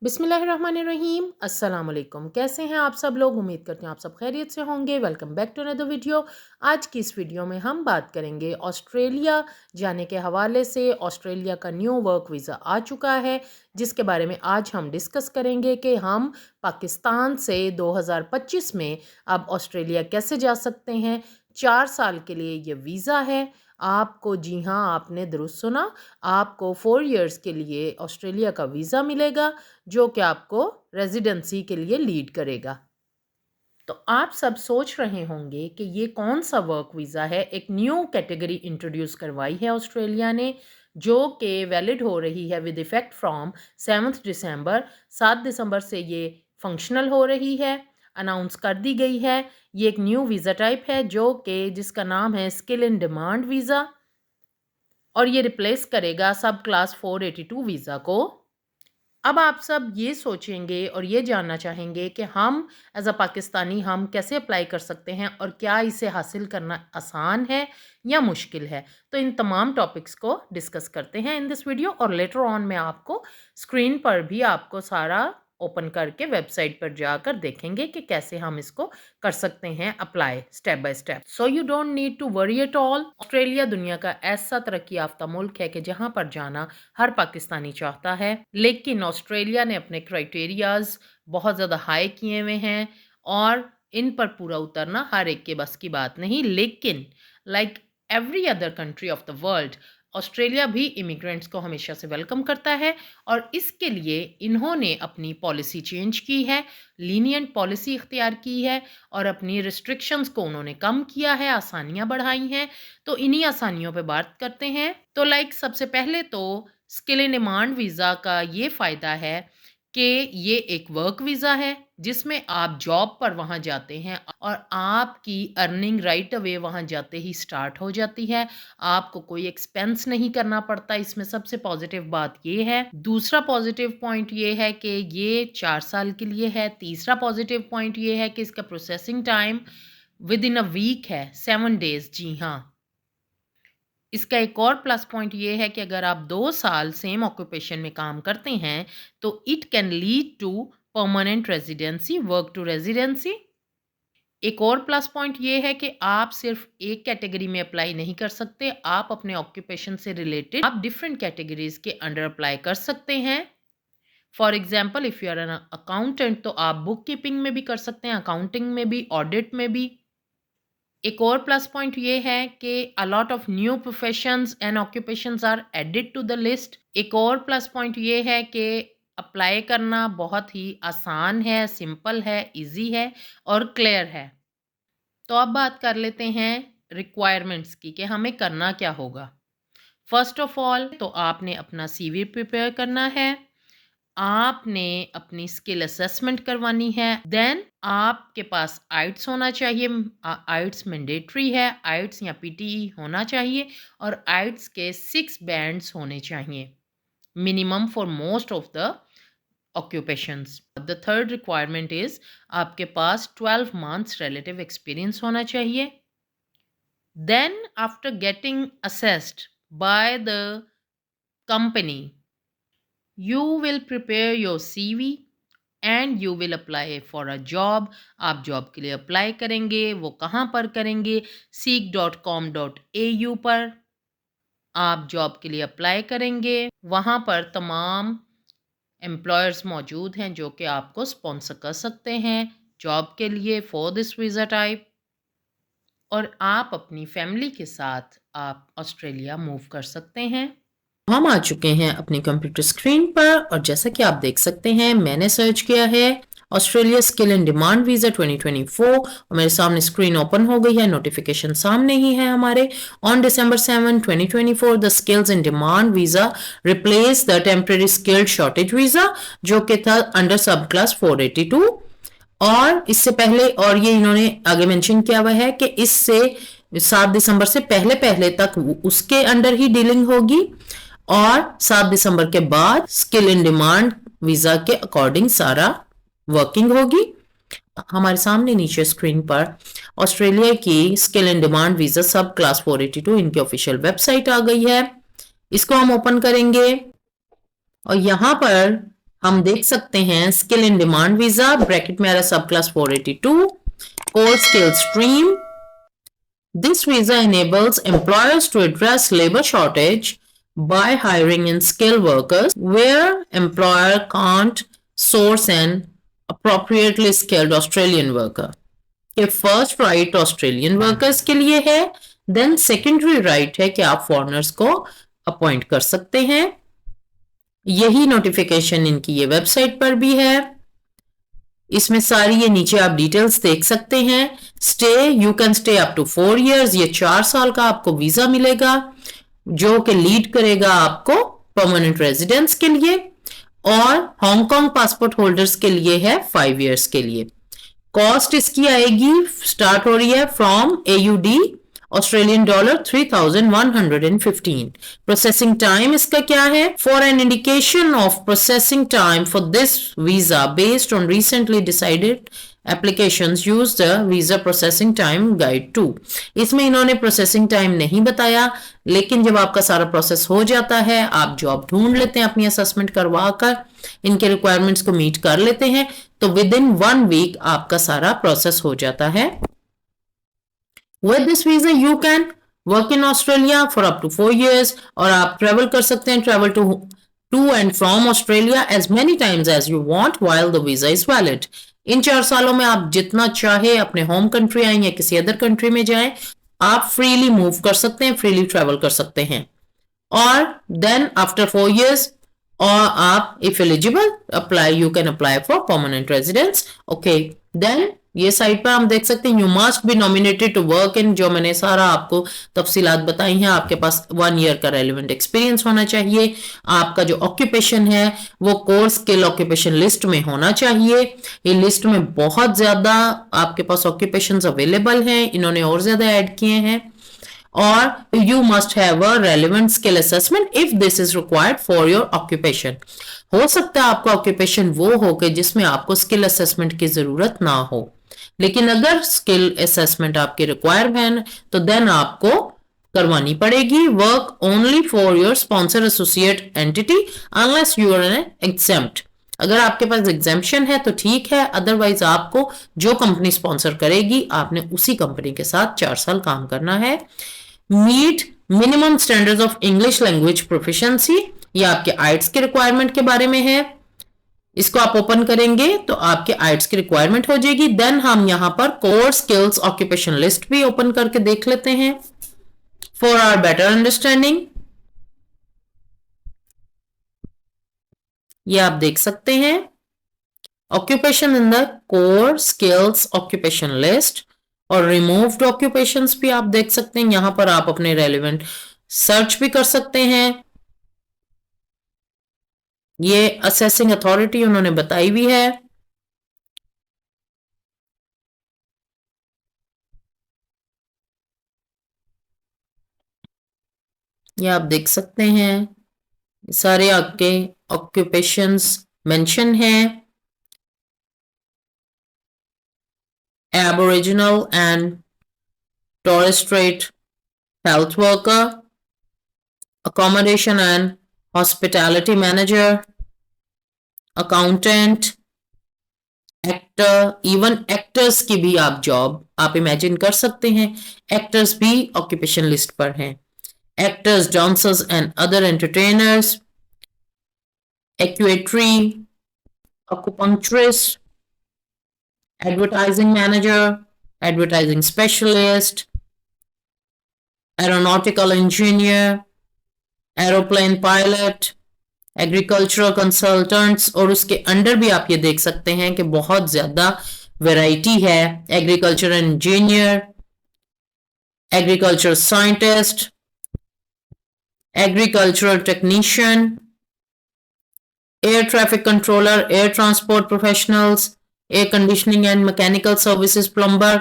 बिस्मिल्लाहिर्रहमानिर्रहीम। अस्सलाम वालेकुम। कैसे हैं आप सब लोग? उम्मीद करते हैं आप सब खैरियत से होंगे। Welcome back to another video. आज की इस वीडियो में हम बात करेंगे ऑस्ट्रेलिया जाने के हवाले से। ऑस्ट्रेलिया का न्यू वर्क वीज़ा आ चुका है, जिसके बारे में आज हम डिस्कस करेंगे कि हम पाकिस्तान से 2025 में अब ऑस्ट्रेलिया कैसे जा सकते हैं। 4 साल के लिए ये वीज़ा है आपको। जी हाँ, आपने दुरुस्त सुना, आपको 4 इयर्स के लिए ऑस्ट्रेलिया का वीज़ा मिलेगा, जो कि आपको रेजिडेंसी के लिए लीड करेगा। तो आप सब सोच रहे होंगे कि ये कौन सा वर्क वीज़ा है। एक न्यू कैटेगरी इंट्रोड्यूस करवाई है ऑस्ट्रेलिया ने, जो कि वैलिड हो रही है विद इफ़ेक्ट फ्रॉम 7 दिसंबर। 7 दिसंबर से ये फंक्शनल हो रही है, अनाउंस कर दी गई है। ये एक न्यू वीज़ा टाइप है जो कि जिसका नाम है स्किल इन डिमांड वीज़ा, और ये रिप्लेस करेगा सब क्लास 482 वीज़ा को। अब आप सब ये सोचेंगे और ये जानना चाहेंगे कि हम एज़ अ पाकिस्तानी हम कैसे अप्लाई कर सकते हैं और क्या इसे हासिल करना आसान है या मुश्किल है। तो इन तमाम टॉपिक्स को डिस्कस करते हैं इन दिस वीडियो, और लेटर ऑन मैं आपको स्क्रीन पर भी आपको सारा ओपन करके वेबसाइट पर जाकर देखेंगे कि कैसे हम इसको कर सकते हैं apply step by step. So you don't need to worry at all. Australia दुनिया का ऐसा तरक्की याफ्ता मुल्क है कि जहाँ पर जाना हर पाकिस्तानी चाहता है, लेकिन ऑस्ट्रेलिया ने अपने क्राइटेरियाज बहुत ज़्यादा हाई किए हुए हैं और इन पर पूरा उतरना हर एक के बस की बात नहीं। लेकिन like every other country of the world, Australia भी इमिग्रेंट्स को हमेशा से वेलकम करता है, और इसके लिए इन्होंने अपनी पॉलिसी चेंज की है, लीनियंट पॉलिसी इख्तियार की है, और अपनी रिस्ट्रिक्शंस को उन्होंने कम किया है, आसानियां बढ़ाई हैं। तो इन्हीं आसानियों पे बात करते हैं। तो सबसे पहले तो स्किल इन डिमांड वीज़ा का ये फ़ायदा है कि ये एक वर्क वीज़ा है जिसमें आप जॉब पर वहाँ जाते हैं और आपकी अर्निंग राइट अवे वहाँ जाते ही स्टार्ट हो जाती है। आपको कोई एक्सपेंस नहीं करना पड़ता। इसमें सबसे पॉजिटिव बात ये है। दूसरा पॉजिटिव पॉइंट ये है कि ये 4 साल के लिए है। तीसरा पॉजिटिव पॉइंट ये है कि इसका processing time within a week है, 7 डेज़। जी हाँ। इसका एक और प्लस पॉइंट ये है कि अगर आप 2 साल सेम ऑक्यूपेशन में काम करते हैं तो it can lead to permanent residency, work to residency. एक और प्लस पॉइंट ये है कि आप सिर्फ एक कैटेगरी में अप्लाई नहीं कर सकते। आप अपने ऑक्यूपेशन से रिलेटेड आप डिफरेंट कैटेगरीज के अंडर अप्लाई कर सकते हैं। For example, if you are an accountant तो आप बुक कीपिंग में भी कर सकते हैं, अकाउंटिंग में भी, ऑडिट में भी। एक और प्लस पॉइंट ये है कि a lot of new professions and occupations are added to the list. एक और प्लस पॉइंट ये है कि अप्लाई करना बहुत ही आसान है, सिंपल है, इजी है और क्लियर है। तो अब बात कर लेते हैं रिक्वायरमेंट्स की कि हमें करना क्या होगा। फर्स्ट ऑफ ऑल तो आपने अपना सीवी प्रिपेयर करना है, आपने अपनी स्किल असेसमेंट करवानी है, देन आपके पास आइट्स होना चाहिए। आइट्स मैंडेटरी है, आइट्स या पीटीई होना चाहिए, और आइट्स के 6 बैंड्स होने चाहिए minimum for most of the occupations. The third requirement is आपके पास 12 months relative experience होना चाहिए। Then after getting assessed by the company, you will prepare your CV and you will apply for a job. आप job के लिए apply करेंगे। वो कहाँ पर करेंगे? seek.com.au पर आप जॉब के लिए अप्लाई करेंगे। वहाँ पर तमाम एम्प्लॉयर्स मौजूद हैं जो कि आपको स्पॉन्सर कर सकते हैं जॉब के लिए फॉर दिस वीज़ा टाइप, और आप अपनी फैमिली के साथ आप ऑस्ट्रेलिया मूव कर सकते हैं। हम आ चुके हैं अपनी कंप्यूटर स्क्रीन पर, और जैसा कि आप देख सकते हैं मैंने सर्च किया है Australia skill and demand visa 2024, और मेरे सामने स्क्रीन ओपन हो गई है। नोटिफिकेशन सामने ही है हमारे। On December 7, 2024 the skills and demand visa replace the temporary skilled shortage visa, जो कि था अंडर सब क्लास 482। और इससे पहले, और ये इन्होंने आगे मेंशन किया हुआ है कि इससे 7 दिसंबर से पहले पहले तक उसके अंडर ही डीलिंग होगी, और 7 दिसंबर के बाद स्किल इन डिमांड वीज़ा के अकॉर्डिंग सारा वर्किंग होगी। हमारे सामने नीचे स्क्रीन पर ऑस्ट्रेलिया की स्किल एंड डिमांड वीज़ा सब क्लास 482 इनकी ऑफिशियल वेबसाइट आ गई है। इसको हम ओपन करेंगे और यहाँ पर हम देख सकते हैं skill in demand visa, bracket में आ रहा सब class 482, core skill stream. This visa enables employers to address labor shortage by hiring in skilled workers where employer can't source an appropriately skilled Australian worker. कि first right Australian workers के लिए है, then secondary right है कि आप foreigners को appoint कर सकते हैं. यही नोटिफिकेशन इनकी ये वेबसाइट पर भी है. इसमें सारी ये नीचे आप डिटेल्स देख सकते हैं. Stay you can stay up to 4 years, ये 4 साल का आपको वीजा मिलेगा जो कि लीड करेगा आपको परमानेंट रेजिडेंस के लिए, और हांगकांग पासपोर्ट होल्डर्स के लिए है 5 years के लिए. कॉस्ट इसकी आएगी, स्टार्ट हो रही है from AUD Australian dollar 3115. Processing time इसका क्या है? For an indication of processing time for this visa based on recently decided applications use the visa processing time guide 2. इसमें इन्होंने प्रोसेसिंग टाइम नहीं बताया, लेकिन जब आपका सारा प्रोसेस हो जाता है, आप जॉब ढूंढ लेते हैं, अपनी असेसमेंट करवा कर इनके रिक्वायरमेंट्स को मीट कर लेते हैं, तो विद इन 1 week आपका सारा प्रोसेस हो जाता है. With this visa you can work in Australia for up to 4 years, और आप ट्रेवल कर सकते हैं, travel to and from Australia as many times as you want while the visa is valid. इन 4 सालों में आप जितना चाहे अपने होम कंट्री आए या किसी अदर कंट्री में जाएं, आप फ्रीली मूव कर सकते हैं, फ्रीली ट्रेवल कर सकते हैं. और देन आफ्टर 4 years और आप if eligible apply, you can apply for permanent residence. Okay, then ये साइट पर हम देख सकते हैं you must be nominated to work in, जो मैंने सारा आपको तफसीलात बताई हैं. आपके पास 1 year का रेलिवेंट एक्सपीरियंस होना चाहिए. आपका जो ऑक्यूपेशन है वो कोर स्किल ऑक्यूपेशन लिस्ट में होना चाहिए. ये लिस्ट में बहुत ज्यादा आपके पास ऑक्यूपेशंस अवेलेबल हैं, इन्होंने और ज्यादा ऐड किए हैं. और you must have a relevant skill assessment if this is required for your occupation. हो सकता है आपका ऑक्यूपेशन वो हो कि जिसमें आपको स्किल असेसमेंट की जरूरत ना हो, लेकिन अगर स्किल असेसमेंट आपके रिक्वायर है तो देन आपको करवानी पड़ेगी. Work only for your sponsor associate entity unless you are an exempt. अगर आपके पास एग्जेम्पशन है तो ठीक है, अदरवाइज आपको जो कंपनी स्पॉन्सर करेगी आपने उसी कंपनी के साथ 4 साल काम करना है. Meet minimum standards of English language proficiency, ये आपके आइट्स के रिक्वायरमेंट के बारे में है. इसको आप ओपन करेंगे तो आपके आइट्स की रिक्वायरमेंट हो जाएगी. देन हम यहां पर कोर स्किल्स ऑक्यूपेशन लिस्ट भी ओपन करके देख लेते हैं फॉर आवर बेटर अंडरस्टैंडिंग. ये आप देख सकते हैं occupation in the core skills occupation list, और रिमूव्ड ऑक्यूपेशंस भी आप देख सकते हैं. यहां पर आप अपने रेलिवेंट सर्च भी कर सकते हैं. ये असेसिंग अथॉरिटी उन्होंने बताई हुई है. ये आप देख सकते हैं सारे आपके ऑक्यूपेशंस मेंशन हैं. Aboriginal and Torres Strait health worker, accommodation and hospitality manager, accountant, actor, even actors की भी आप जॉब आप इमेजिन कर सकते हैं. एक्टर्स भी ऑक्यूपेशन लिस्ट पर हैं. Actors, dancers and other entertainers, actuary, acupuncturist, advertising manager, advertising specialist, aeronautical engineer, aeroplane pilot, agricultural consultants, और उसके अंडर भी आप ये देख सकते हैं कि बहुत ज्यादा वैरायटी है. Agriculture engineer, agriculture scientist, agricultural technician, air traffic controller, air transport professionals, air conditioning and mechanical services plumber,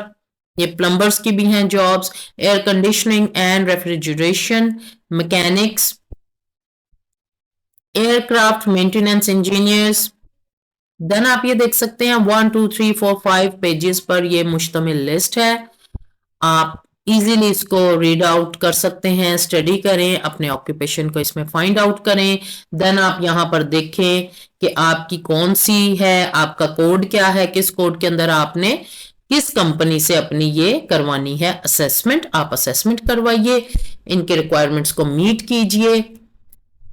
ये प्लम्बर्स की भी हैं jobs. Air conditioning and refrigeration mechanics, aircraft maintenance engineers. Then आप ये देख सकते हैं 1 2 3 4 5 पेजेस पर ये मुश्तमिल लिस्ट है. आप इजीली इसको रीड आउट कर सकते हैं, स्टडी करें, अपने ऑक्यूपेशन को इसमें फाइंड आउट करें। देन आप यहाँ पर देखें कि आपकी कौन सी है, आपका कोड क्या है, किस कोड के अंदर आपने किस कंपनी से अपनी ये करवानी है असेसमेंट, आप असेसमेंट करवाइए, इनके रिक्वायरमेंट्स को मीट कीजिए।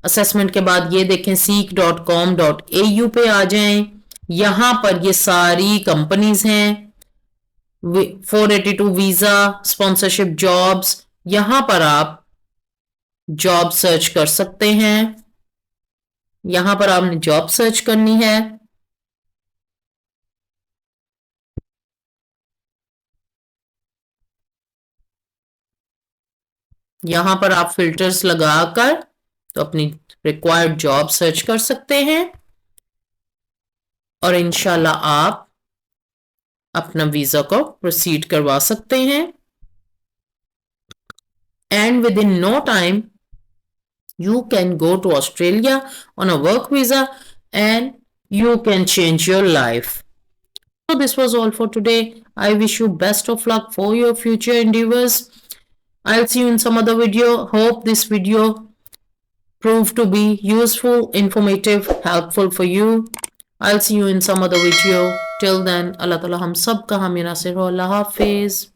असेसमेंट के बाद ये देखें seek.com.au पे आ जाएं, यहां पर ये सारी कंपनीज हैं, 482 वीजा, स्पॉन्सरशिप जॉब्स, यहां पर आप जॉब सर्च कर सकते हैं। यहां पर आपने जॉब सर्च करनी है। यहां पर आप फिल्टर्स लगाकर तो अपनी रिक्वायर्ड जॉब सर्च कर सकते हैं और इंशाल्लाह आप अपना वीजा को प्रोसीड करवा सकते हैं। And within no time you can go to Australia on a work visa and you can change your life. So this was all for today. I wish you best of luck for your future endeavors. I'll see you in some other video. Hope this video proved to be useful, informative, helpful for you. I'll see you in some other video. Till then, Allah Ta'ala hum sab ka hami nasir ho. Allah Hafiz.